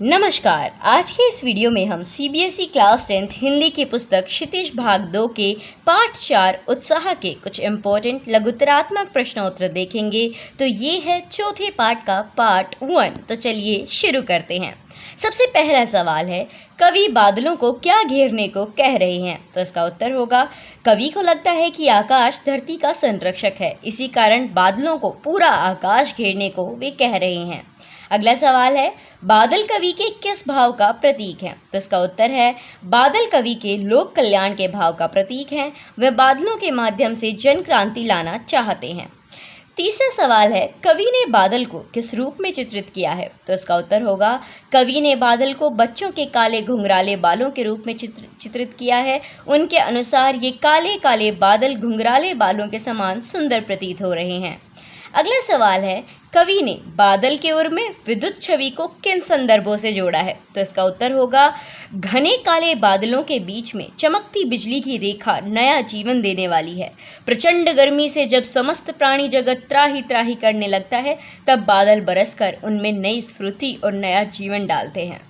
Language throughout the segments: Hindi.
नमस्कार। आज के इस वीडियो में हम सीबीएसई क्लास 10th हिंदी की पुस्तक क्षितिज भाग 2 के पाठ 4 उत्साह के कुछ इम्पोर्टेंट लघुतरात्मक प्रश्नोत्तर देखेंगे। तो ये है चौथे पाठ का पार्ट 1। तो चलिए शुरू करते हैं। सबसे पहला सवाल है, कवि बादलों को क्या घेरने को कह रहे हैं? तो इसका उत्तर होगा, कवि को लगता है कि आकाश धरती का संरक्षक है, इसी कारण बादलों को पूरा आकाश घेरने को वे कह रहे हैं। अगला सवाल है, बादल कवि के किस भाव का प्रतीक है? तो इसका उत्तर है, बादल कवि के लोक कल्याण के भाव का प्रतीक है। वे बादलों के माध्यम से जन क्रांति लाना चाहते हैं। तीसरा सवाल है, कवि ने बादल को किस रूप में चित्रित किया है? तो इसका उत्तर होगा, कवि ने बादल को बच्चों के काले घुंघराले बालों के रूप में चित्रित किया है। उनके अनुसार ये काले काले बादल घुंघराले बालों के समान सुंदर प्रतीत हो रहे हैं। अगला सवाल है, कवि ने बादल के उर में विद्युत छवि को किन संदर्भों से जोड़ा है? तो इसका उत्तर होगा, घने काले बादलों के बीच में चमकती बिजली की रेखा नया जीवन देने वाली है। प्रचंड गर्मी से जब समस्त प्राणी जगत त्राही त्राही करने लगता है, तब बादल बरसकर उनमें नई स्फूर्ति और नया जीवन डालते हैं।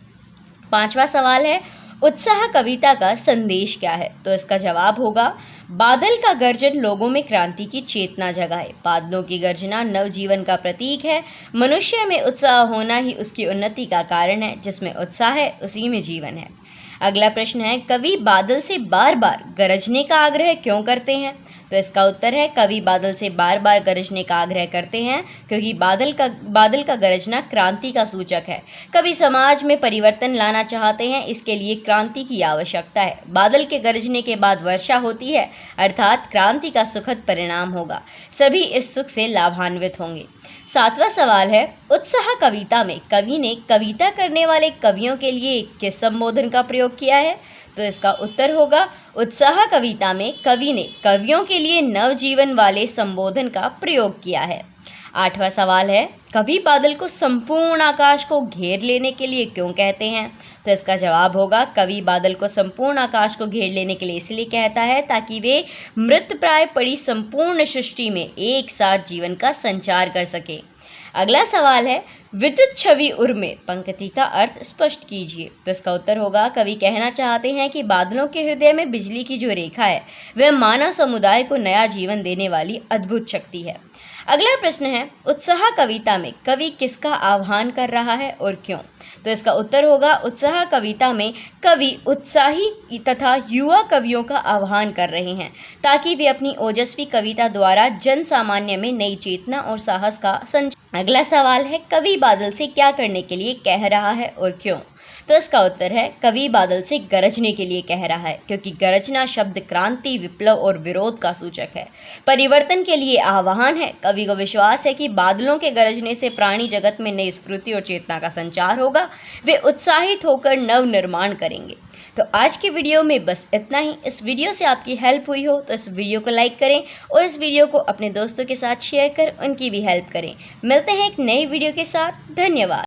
पांचवा सवाल है, उत्साह कविता का संदेश क्या है? तो इसका जवाब होगा, बादल का गर्जन लोगों में क्रांति की चेतना जगाए। बादलों की गर्जना नवजीवन का प्रतीक है। मनुष्य में उत्साह होना ही उसकी उन्नति का कारण है। जिसमें उत्साह है उसी में जीवन है। अगला प्रश्न है, कवि बादल से बार बार गरजने का आग्रह क्यों करते हैं? तो इसका उत्तर है, कवि बादल से बार बार गरजने का आग्रह करते हैं क्योंकि बादल का गरजना क्रांति का सूचक है। कवि समाज में परिवर्तन लाना चाहते हैं, इसके लिए क्रांति की आवश्यकता है। बादल के गरजने के बाद वर्षा होती है, अर्थात क्रांति का सुखद परिणाम होगा। सभी इस सुख से लाभान्वित होंगे। सातवां सवाल है, उत्साह कविता में कवि ने कविता करने वाले कवियों के लिए किस संबोधन का प्रयोग किया है? तो इसका उत्तर होगा, उत्साह कविता में कवि ने कवियों के लिए नवजीवन वाले संबोधन का प्रयोग किया है। आठवां सवाल है, कवि बादल को संपूर्ण आकाश को घेर लेने के लिए क्यों कहते हैं? तो इसका जवाब होगा, कवि बादल को संपूर्ण आकाश को घेर लेने के लिए इसलिए कहता है ताकि वे मृतप्राय पड़ी संपूर्ण सृष्टि में एक साथ जीवन का संचार कर सके। अगला सवाल है, विद्युत छवि उर में पंक्ति का अर्थ स्पष्ट कीजिए। तो इसका उत्तर होगा, कवि कहना चाहते हैं कि बादलों के हृदय में बिजली की जो रेखा है वह मानव समुदाय को नया जीवन देने वाली अद्भुत शक्ति है। अगला प्रश्न है, उत्साह कविता में कवि किसका आह्वान कर रहा है और क्यों? तो इसका उत्तर होगा, उत्साह कविता में कवि उत्साही तथा युवा कवियों का आह्वान कर रहे हैं ताकि वे अपनी ओजस्वी कविता द्वारा जन सामान्य में नई चेतना और साहस का संचार। अगला सवाल है, कवि बादल से क्या करने के लिए कह रहा है और क्यों? तो इसका उत्तर है, कवि बादल से गरजने के लिए कह रहा है क्योंकि गरजना शब्द क्रांति, विप्लव और विरोध का सूचक है। परिवर्तन के लिए आह्वान है। कवि को विश्वास है कि बादलों के गरजने से प्राणी जगत में नई स्फूर्ति और चेतना का संचार होगा। वे उत्साहित होकर नव निर्माण करेंगे। तो आज के वीडियो में बस इतना ही। इस वीडियो से आपकी हेल्प हुई हो तो इस वीडियो को लाइक करें और इस वीडियो को अपने दोस्तों के साथ शेयर कर उनकी भी हेल्प करें। मिलते हैं एक नई वीडियो के साथ। धन्यवाद।